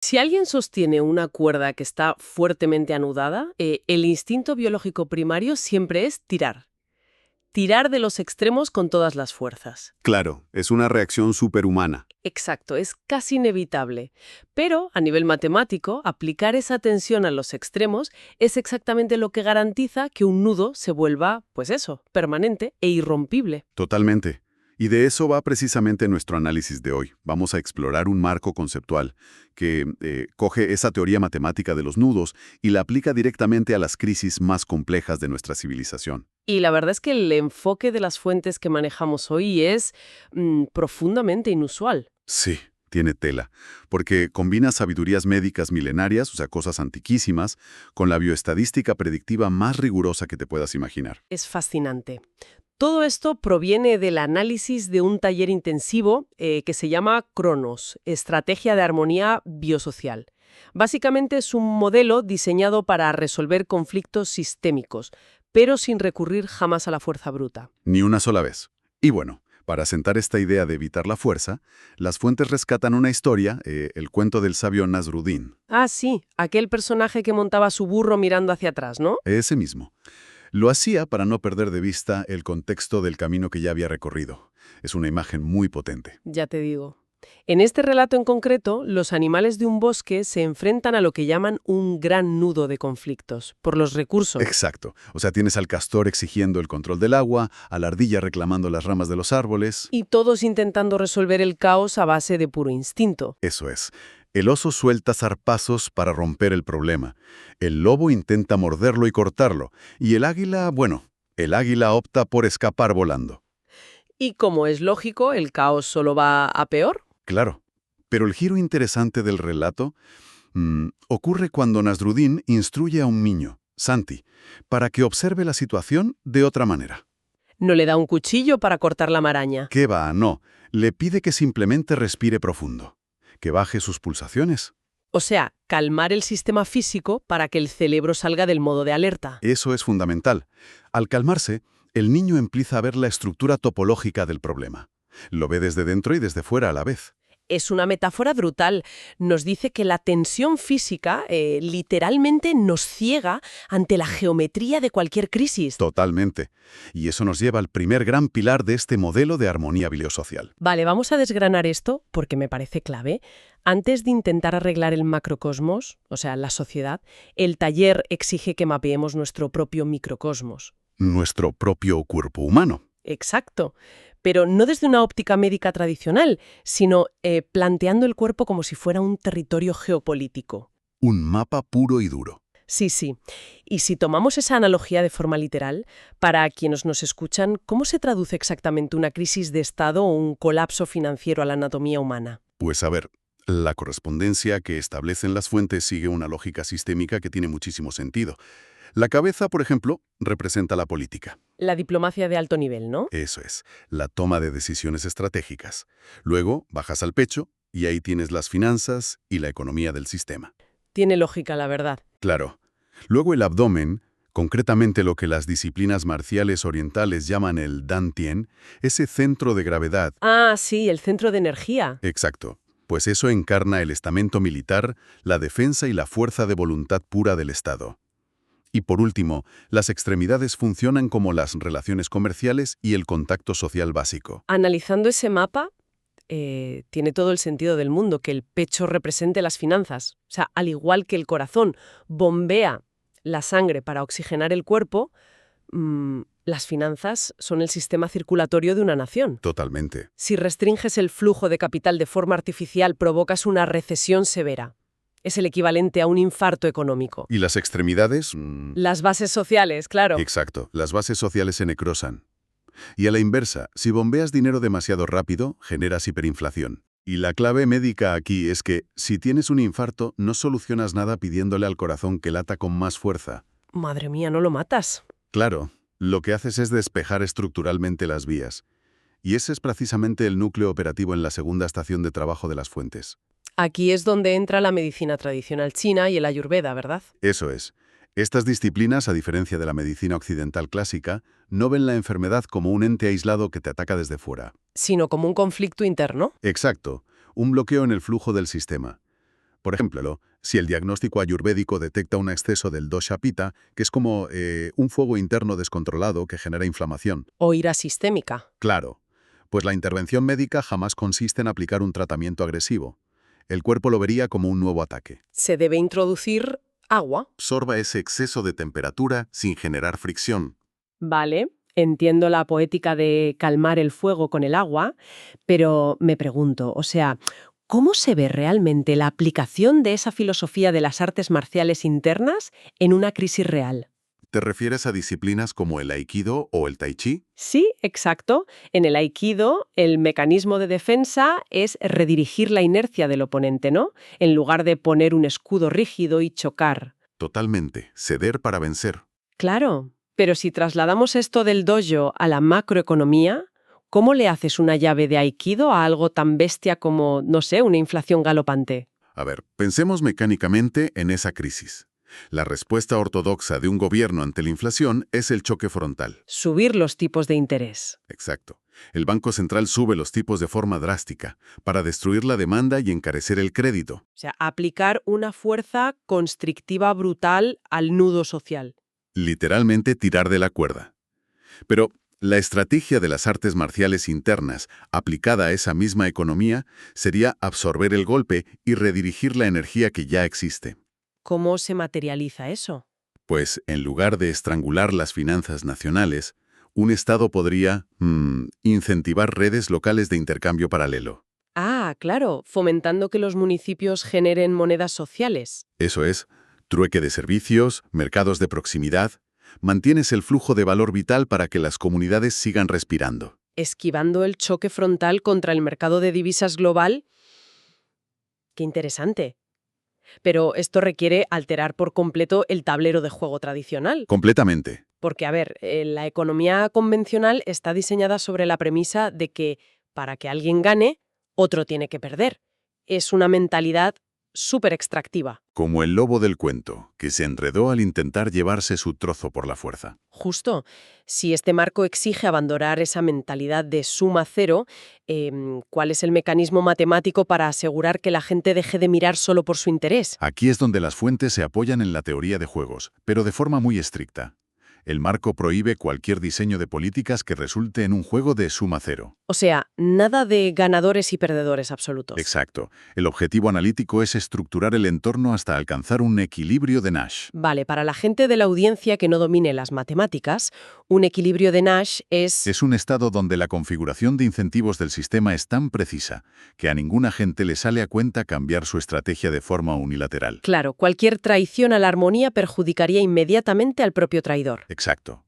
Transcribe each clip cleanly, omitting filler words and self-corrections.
Si alguien sostiene una cuerda que está fuertemente anudada, el instinto biológico primario siempre es tirar. Tirar de los extremos con todas las fuerzas. Claro, es una reacción superhumana. Exacto, es casi inevitable. Pero, a nivel matemático, aplicar esa tensión a los extremos es exactamente lo que garantiza que un nudo se vuelva, pues eso, permanente e irrompible. Totalmente. Y de eso va precisamente nuestro análisis de hoy. Vamos a explorar un marco conceptual que coge esa teoría matemática de los nudos y la aplica directamente a las crisis más complejas de nuestra civilización. Y la verdad es que el enfoque de las fuentes que manejamos hoy es profundamente inusual. Sí, tiene tela, porque combina sabidurías médicas milenarias, o sea, cosas antiquísimas, con la bioestadística predictiva más rigurosa que te puedas imaginar. Es fascinante. Todo esto proviene del análisis de un taller intensivo que se llama Cronos, Estrategia de Armonía Biosocial. Básicamente es un modelo diseñado para resolver conflictos sistémicos, pero sin recurrir jamás a la fuerza bruta. Ni una sola vez. Y bueno, para asentar esta idea de evitar la fuerza, las fuentes rescatan una historia, el cuento del sabio Nasruddin. Ah, sí, aquel personaje que montaba su burro mirando hacia atrás, ¿no? Ese mismo. Lo hacía para no perder de vista el contexto del camino que ya había recorrido. Es una imagen muy potente. Ya te digo. En este relato en concreto, los animales de un bosque se enfrentan a lo que llaman un gran nudo de conflictos, por los recursos. Exacto. O sea, tienes al castor exigiendo el control del agua, a la ardilla reclamando las ramas de los árboles. Y todos intentando resolver el caos a base de puro instinto. Eso es. El oso suelta zarpazos para romper el problema. El lobo intenta morderlo y cortarlo. Y el águila, bueno, el águila opta por escapar volando. Y como es lógico, el caos solo va a peor. Claro. Pero el giro interesante del relato ocurre cuando Nasruddin instruye a un niño, Santi, para que observe la situación de otra manera. No le da un cuchillo para cortar la maraña. ¿Qué va? No. Le pide que simplemente respire profundo, que baje sus pulsaciones. O sea, calmar el sistema físico para que el cerebro salga del modo de alerta. Eso es fundamental. Al calmarse, el niño empieza a ver la estructura topológica del problema. Lo ve desde dentro y desde fuera a la vez. Es una metáfora brutal. Nos dice que la tensión física literalmente nos ciega ante la geometría de cualquier crisis. Totalmente. Y eso nos lleva al primer gran pilar de este modelo de armonía biosocial. Vale, vamos a desgranar esto porque me parece clave. Antes de intentar arreglar el macrocosmos, o sea, la sociedad, el taller exige que mapeemos nuestro propio microcosmos. Nuestro propio cuerpo humano. Exacto. Pero no desde una óptica médica tradicional, sino planteando el cuerpo como si fuera un territorio geopolítico. Un mapa puro y duro. Sí, sí. Y si tomamos esa analogía de forma literal, para quienes nos escuchan, ¿cómo se traduce exactamente una crisis de Estado o un colapso financiero a la anatomía humana? Pues a ver, la correspondencia que establecen las fuentes sigue una lógica sistémica que tiene muchísimo sentido. La cabeza, por ejemplo, representa la política. La diplomacia de alto nivel, ¿no? Eso es, la toma de decisiones estratégicas. Luego bajas al pecho y ahí tienes las finanzas y la economía del sistema. Tiene lógica, la verdad. Claro. Luego el abdomen, concretamente lo que las disciplinas marciales orientales llaman el Dantien, ese centro de gravedad. Ah, sí, el centro de energía. Exacto. Pues eso encarna el estamento militar, la defensa y la fuerza de voluntad pura del Estado. Y por último, las extremidades funcionan como las relaciones comerciales y el contacto social básico. Analizando ese mapa, tiene todo el sentido del mundo que el pecho represente las finanzas. O sea, al igual que el corazón bombea la sangre para oxigenar el cuerpo, las finanzas son el sistema circulatorio de una nación. Totalmente. Si restringes el flujo de capital de forma artificial, provocas una recesión severa. Es el equivalente a un infarto económico. ¿Y las extremidades? Las bases sociales, claro. Exacto. Las bases sociales se necrosan. Y a la inversa, si bombeas dinero demasiado rápido, generas hiperinflación. Y la clave médica aquí es que, si tienes un infarto, no solucionas nada pidiéndole al corazón que lata con más fuerza. Madre mía, no lo matas. Claro, lo que haces es despejar estructuralmente las vías. Y ese es precisamente el núcleo operativo en la segunda estación de trabajo de las fuentes. Aquí es donde entra la medicina tradicional china y el ayurveda, ¿verdad? Eso es. Estas disciplinas, a diferencia de la medicina occidental clásica, no ven la enfermedad como un ente aislado que te ataca desde fuera. Sino como un conflicto interno. Exacto, un bloqueo en el flujo del sistema. Por ejemplo, si el diagnóstico ayurvédico detecta un exceso del dosha pitta, que es como un fuego interno descontrolado que genera inflamación. O ira sistémica. Claro, pues la intervención médica jamás consiste en aplicar un tratamiento agresivo. El cuerpo lo vería como un nuevo ataque. Se debe introducir agua. Absorba ese exceso de temperatura sin generar fricción. Vale, entiendo la poética de calmar el fuego con el agua, pero me pregunto, o sea, ¿cómo se ve realmente la aplicación de esa filosofía de las artes marciales internas en una crisis real? ¿Te refieres a disciplinas como el aikido o el tai chi? Sí, exacto. En el aikido, el mecanismo de defensa es redirigir la inercia del oponente, ¿no? En lugar de poner un escudo rígido y chocar. Totalmente. Ceder para vencer. Claro, pero si trasladamos esto del dojo a la macroeconomía, ¿cómo le haces una llave de aikido a algo tan bestia como, no sé, una inflación galopante? A ver, pensemos mecánicamente en esa crisis. La respuesta ortodoxa de un gobierno ante la inflación es el choque frontal. Subir los tipos de interés. Exacto. El Banco Central sube los tipos de forma drástica para destruir la demanda y encarecer el crédito. O sea, aplicar una fuerza constrictiva brutal al nudo social. Literalmente tirar de la cuerda. Pero la estrategia de las artes marciales internas, aplicada a esa misma economía, sería absorber el golpe y redirigir la energía que ya existe. ¿Cómo se materializa eso? Pues, en lugar de estrangular las finanzas nacionales, un Estado podría incentivar redes locales de intercambio paralelo. Ah, claro, fomentando que los municipios generen monedas sociales. Eso es, trueque de servicios, mercados de proximidad. Mantienes el flujo de valor vital para que las comunidades sigan respirando. Esquivando el choque frontal contra el mercado de divisas global. Qué interesante. Pero esto requiere alterar por completo el tablero de juego tradicional. Completamente. Porque, a ver, la economía convencional está diseñada sobre la premisa de que para que alguien gane, otro tiene que perder. Es una mentalidad súper extractiva. Como el lobo del cuento, que se enredó al intentar llevarse su trozo por la fuerza. Justo, si este marco exige abandonar esa mentalidad de suma cero, ¿cuál es el mecanismo matemático para asegurar que la gente deje de mirar solo por su interés? Aquí es donde las fuentes se apoyan en la teoría de juegos, pero de forma muy estricta. El marco prohíbe cualquier diseño de políticas que resulte en un juego de suma cero. O sea, nada de ganadores y perdedores absolutos. Exacto. El objetivo analítico es estructurar el entorno hasta alcanzar un equilibrio de Nash. Vale, para la gente de la audiencia que no domine las matemáticas, un equilibrio de Nash Es un estado donde la configuración de incentivos del sistema es tan precisa que a ninguna gente le sale a cuenta cambiar su estrategia de forma unilateral. Claro, cualquier traición a la armonía perjudicaría inmediatamente al propio traidor. Exacto.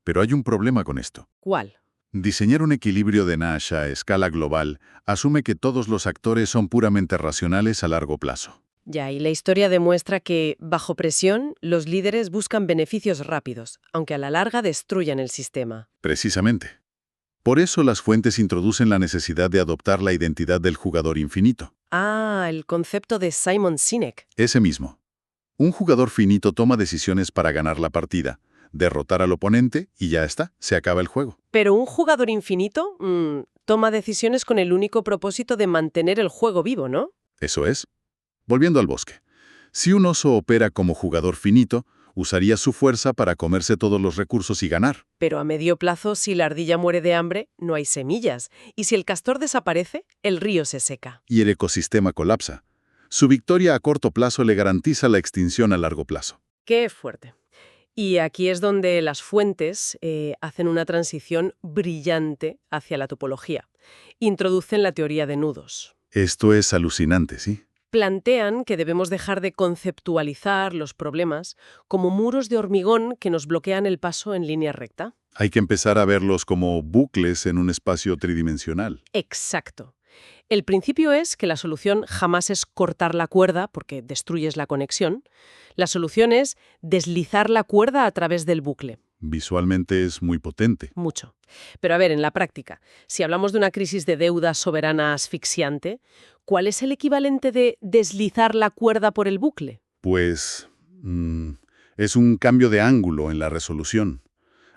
Pero hay un problema con esto. ¿Cuál? Diseñar un equilibrio de Nash a escala global asume que todos los actores son puramente racionales a largo plazo. Ya, y la historia demuestra que, bajo presión, los líderes buscan beneficios rápidos, aunque a la larga destruyan el sistema. Precisamente. Por eso las fuentes introducen la necesidad de adoptar la identidad del jugador infinito. Ah, el concepto de Simon Sinek. Ese mismo. Un jugador finito toma decisiones para ganar la partida, derrotar al oponente y ya está, se acaba el juego. Pero un jugador infinito toma decisiones con el único propósito de mantener el juego vivo, ¿no? Eso es. Volviendo al bosque. Si un oso opera como jugador finito, usaría su fuerza para comerse todos los recursos y ganar. Pero a medio plazo, si la ardilla muere de hambre, no hay semillas. Y si el castor desaparece, el río se seca. Y el ecosistema colapsa. Su victoria a corto plazo le garantiza la extinción a largo plazo. ¡Qué fuerte! Y aquí es donde las fuentes hacen una transición brillante hacia la topología. Introducen la teoría de nudos. Esto es alucinante, ¿sí? Plantean que debemos dejar de conceptualizar los problemas como muros de hormigón que nos bloquean el paso en línea recta. Hay que empezar a verlos como bucles en un espacio tridimensional. Exacto. El principio es que la solución jamás es cortar la cuerda, porque destruyes la conexión. La solución es deslizar la cuerda a través del bucle. Visualmente es muy potente. Mucho. Pero a ver, en la práctica, si hablamos de una crisis de deuda soberana asfixiante, ¿cuál es el equivalente de deslizar la cuerda por el bucle? Pues es un cambio de ángulo en la resolución.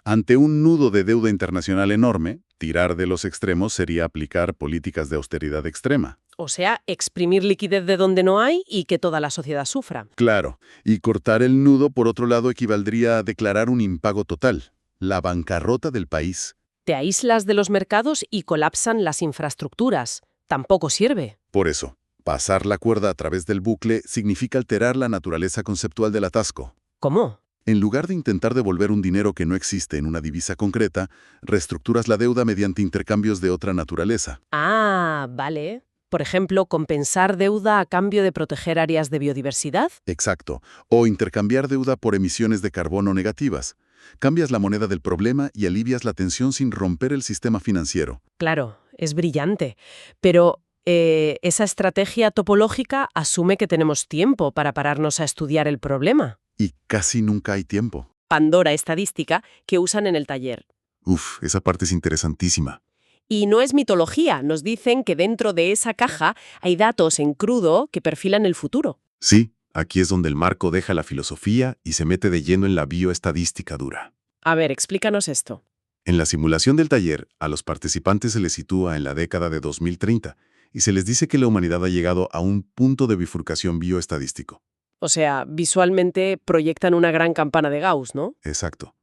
Ante un nudo de deuda internacional enorme, Tirar de los extremos sería aplicar políticas de austeridad extrema. O sea, exprimir liquidez de donde no hay y que toda la sociedad sufra. Claro, y cortar el nudo, por otro lado, equivaldría a declarar un impago total, la bancarrota del país. Te aíslas de los mercados y colapsan las infraestructuras. Tampoco sirve. Por eso, pasar la cuerda a través del bucle significa alterar la naturaleza conceptual del atasco. ¿Cómo? En lugar de intentar devolver un dinero que no existe en una divisa concreta, reestructuras la deuda mediante intercambios de otra naturaleza. Ah, vale. Por ejemplo, compensar deuda a cambio de proteger áreas de biodiversidad. Exacto. O intercambiar deuda por emisiones de carbono negativas. Cambias la moneda del problema y alivias la tensión sin romper el sistema financiero. Claro, es brillante. Pero esa estrategia topológica asume que tenemos tiempo para pararnos a estudiar el problema. Y casi nunca hay tiempo. Pandora estadística que usan en el taller. Uf, esa parte es interesantísima. Y no es mitología, nos dicen que dentro de esa caja hay datos en crudo que perfilan el futuro. Sí, aquí es donde el marco deja la filosofía y se mete de lleno en la bioestadística dura. A ver, explícanos esto. En la simulación del taller, a los participantes se les sitúa en la década de 2030 y se les dice que la humanidad ha llegado a un punto de bifurcación bioestadístico. O sea, visualmente proyectan una gran campana de Gauss, ¿no? Exacto.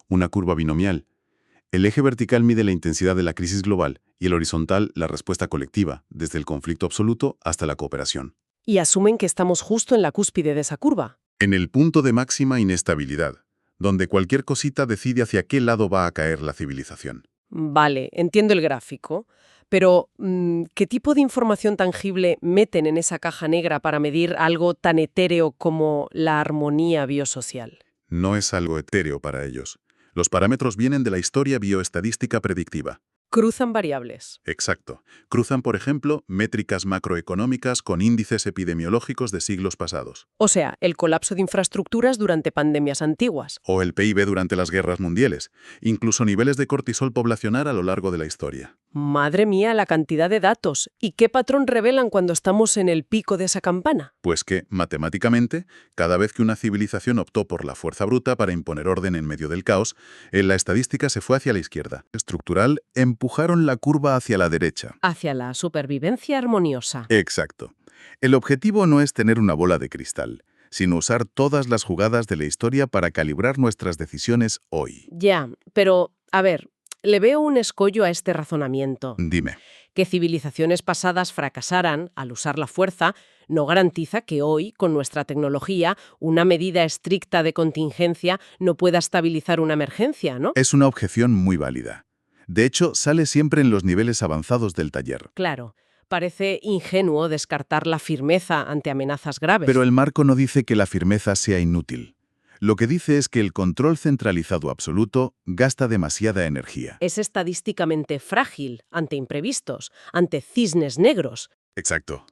Una curva binomial. El eje vertical mide la intensidad de la crisis global y el horizontal la respuesta colectiva, desde el conflicto absoluto hasta la cooperación. Y asumen que estamos justo en la cúspide de esa curva. En el punto de máxima inestabilidad, donde cualquier cosita decide hacia qué lado va a caer la civilización. Vale, entiendo el gráfico. Pero, ¿qué tipo de información tangible meten en esa caja negra para medir algo tan etéreo como la armonía biosocial? No es algo etéreo para ellos. Los parámetros vienen de la historia bioestadística predictiva. Cruzan variables. Exacto. Cruzan, por ejemplo, métricas macroeconómicas con índices epidemiológicos de siglos pasados. O sea, el colapso de infraestructuras durante pandemias antiguas. O el PIB durante las guerras mundiales. Incluso niveles de cortisol poblacional a lo largo de la historia. Madre mía, la cantidad de datos. ¿Y qué patrón revelan cuando estamos en el pico de esa campana? Pues que, matemáticamente, cada vez que una civilización optó por la fuerza bruta para imponer orden en medio del caos, en la estadística se fue hacia la izquierda. Estructural, empujaron la curva hacia la derecha. Hacia la supervivencia armoniosa. Exacto. El objetivo no es tener una bola de cristal, sino usar todas las jugadas de la historia para calibrar nuestras decisiones hoy. Ya, pero, a ver, le veo un escollo a este razonamiento. Dime. Que civilizaciones pasadas fracasaran al usar la fuerza no garantiza que hoy, con nuestra tecnología, una medida estricta de contingencia no pueda estabilizar una emergencia, ¿no? Es una objeción muy válida. De hecho, sale siempre en los niveles avanzados del taller. Claro, parece ingenuo descartar la firmeza ante amenazas graves. Pero el marco no dice que la firmeza sea inútil. Lo que dice es que el control centralizado absoluto gasta demasiada energía. Es estadísticamente frágil ante imprevistos, ante cisnes negros. Exacto.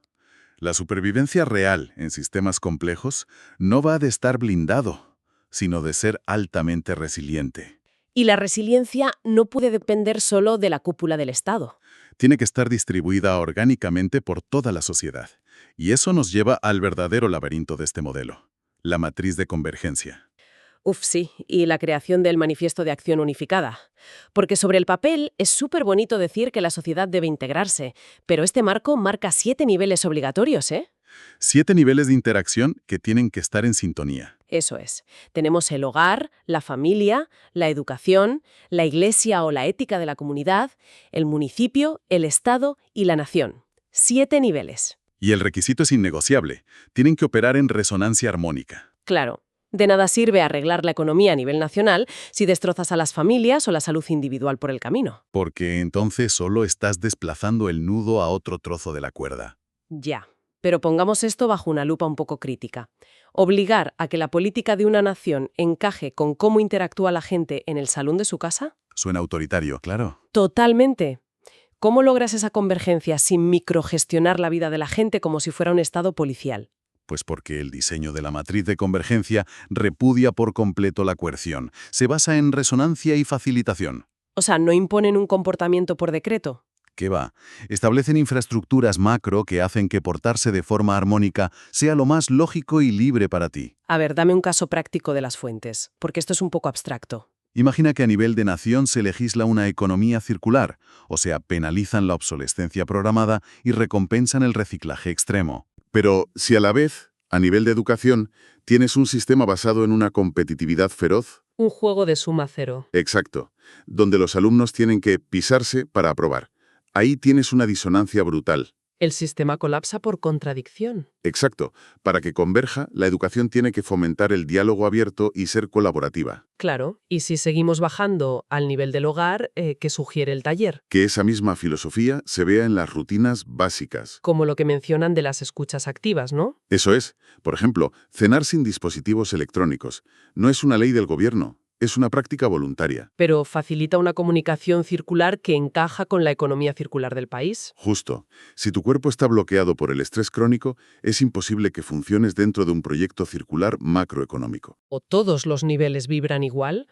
La supervivencia real en sistemas complejos no va de estar blindado, sino de ser altamente resiliente. Y la resiliencia no puede depender solo de la cúpula del Estado. Tiene que estar distribuida orgánicamente por toda la sociedad. Y eso nos lleva al verdadero laberinto de este modelo, la matriz de convergencia. Uf, sí, y la creación del Manifiesto de Acción Unificada. Porque sobre el papel es súper bonito decir que la sociedad debe integrarse, pero este marco marca 7 niveles obligatorios, ¿eh? 7 niveles de interacción que tienen que estar en sintonía. Eso es. Tenemos el hogar, la familia, la educación, la iglesia o la ética de la comunidad, el municipio, el Estado y la nación. 7 niveles. Y el requisito es innegociable. Tienen que operar en resonancia armónica. Claro. De nada sirve arreglar la economía a nivel nacional si destrozas a las familias o la salud individual por el camino. Porque entonces solo estás desplazando el nudo a otro trozo de la cuerda. Ya. Pero pongamos esto bajo una lupa un poco crítica. ¿Obligar a que la política de una nación encaje con cómo interactúa la gente en el salón de su casa? Suena autoritario, claro. Totalmente. ¿Cómo logras esa convergencia sin microgestionar la vida de la gente como si fuera un estado policial? Pues porque el diseño de la matriz de convergencia repudia por completo la coerción. Se basa en resonancia y facilitación. O sea, ¿no imponen un comportamiento por decreto? ¿Qué va? Establecen infraestructuras macro que hacen que portarse de forma armónica sea lo más lógico y libre para ti. A ver, dame un caso práctico de las fuentes, porque esto es un poco abstracto. Imagina que a nivel de nación se legisla una economía circular, o sea, penalizan la obsolescencia programada y recompensan el reciclaje extremo. Pero si a la vez, a nivel de educación, tienes un sistema basado en una competitividad feroz, Un juego de suma cero. exacto, donde los alumnos tienen que pisarse para aprobar. Ahí tienes una disonancia brutal. El sistema colapsa por contradicción. Exacto. Para que converja, la educación tiene que fomentar el diálogo abierto y ser colaborativa. Claro, y si seguimos bajando al nivel del hogar, ¿qué sugiere el taller? Que esa misma filosofía se vea en las rutinas básicas. Como lo que mencionan de las escuchas activas, ¿no? Eso es. Por ejemplo, cenar sin dispositivos electrónicos. No es una ley del gobierno, es una práctica voluntaria. Pero facilita una comunicación circular que encaja con la economía circular del país. Justo. Si tu cuerpo está bloqueado por el estrés crónico, es imposible que funciones dentro de un proyecto circular macroeconómico. O todos los niveles vibran igual,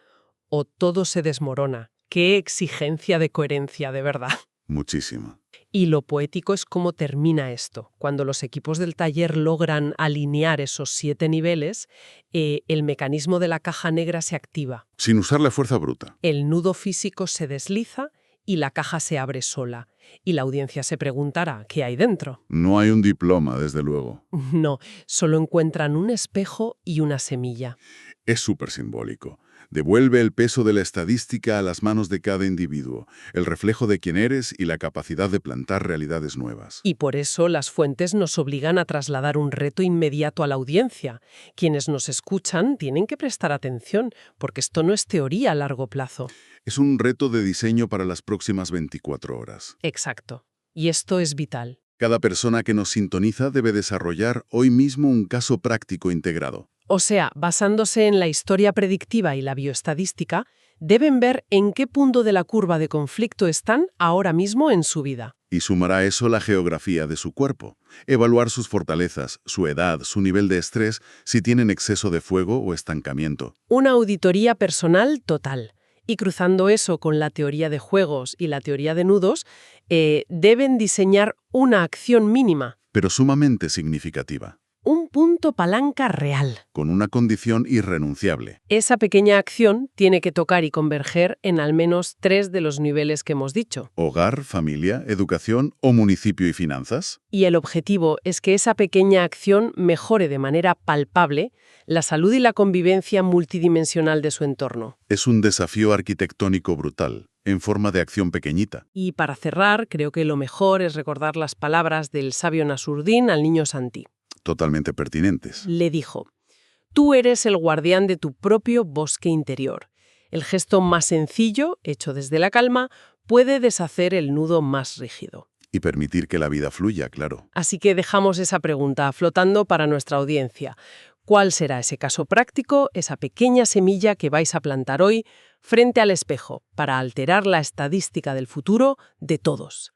o todo se desmorona. ¡Qué exigencia de coherencia, de verdad! Muchísimo. Y lo poético es cómo termina esto. Cuando los equipos del taller logran alinear esos 7 niveles, el mecanismo de la caja negra se activa. Sin usar la fuerza bruta. El nudo físico se desliza y la caja se abre sola. Y la audiencia se preguntará, ¿qué hay dentro? No hay un diploma, desde luego. No, solo encuentran un espejo y una semilla. Es súper simbólico. Devuelve el peso de la estadística a las manos de cada individuo, el reflejo de quién eres y la capacidad de plantar realidades nuevas. Y por eso las fuentes nos obligan a trasladar un reto inmediato a la audiencia. Quienes nos escuchan tienen que prestar atención, porque esto no es teoría a largo plazo. Es un reto de diseño para las próximas 24 horas. Exacto. Y esto es vital. Cada persona que nos sintoniza debe desarrollar hoy mismo un caso práctico integrado. O sea, basándose en la historia predictiva y la bioestadística, deben ver en qué punto de la curva de conflicto están ahora mismo en su vida. Y sumará a eso la geografía de su cuerpo. Evaluar sus fortalezas, su edad, su nivel de estrés, si tienen exceso de fuego o estancamiento. Una auditoría personal total. Y cruzando eso con la teoría de juegos y la teoría de nudos, deben diseñar una acción mínima. Pero sumamente significativa. Un punto palanca real. Con una condición irrenunciable. Esa pequeña acción tiene que tocar y converger en al menos 3 de los niveles que hemos dicho. Hogar, familia, educación o municipio y finanzas. Y el objetivo es que esa pequeña acción mejore de manera palpable la salud y la convivencia multidimensional de su entorno. Es un desafío arquitectónico brutal, en forma de acción pequeñita. Y para cerrar, creo que lo mejor es recordar las palabras del sabio Nasruddin al niño Santi. Totalmente pertinentes. Le dijo: tú eres el guardián de tu propio bosque interior. El gesto más sencillo, hecho desde la calma, puede deshacer el nudo más rígido. Y permitir que la vida fluya, claro. Así que dejamos esa pregunta flotando para nuestra audiencia. ¿Cuál será ese caso práctico, esa pequeña semilla que vais a plantar hoy frente al espejo para alterar la estadística del futuro de todos?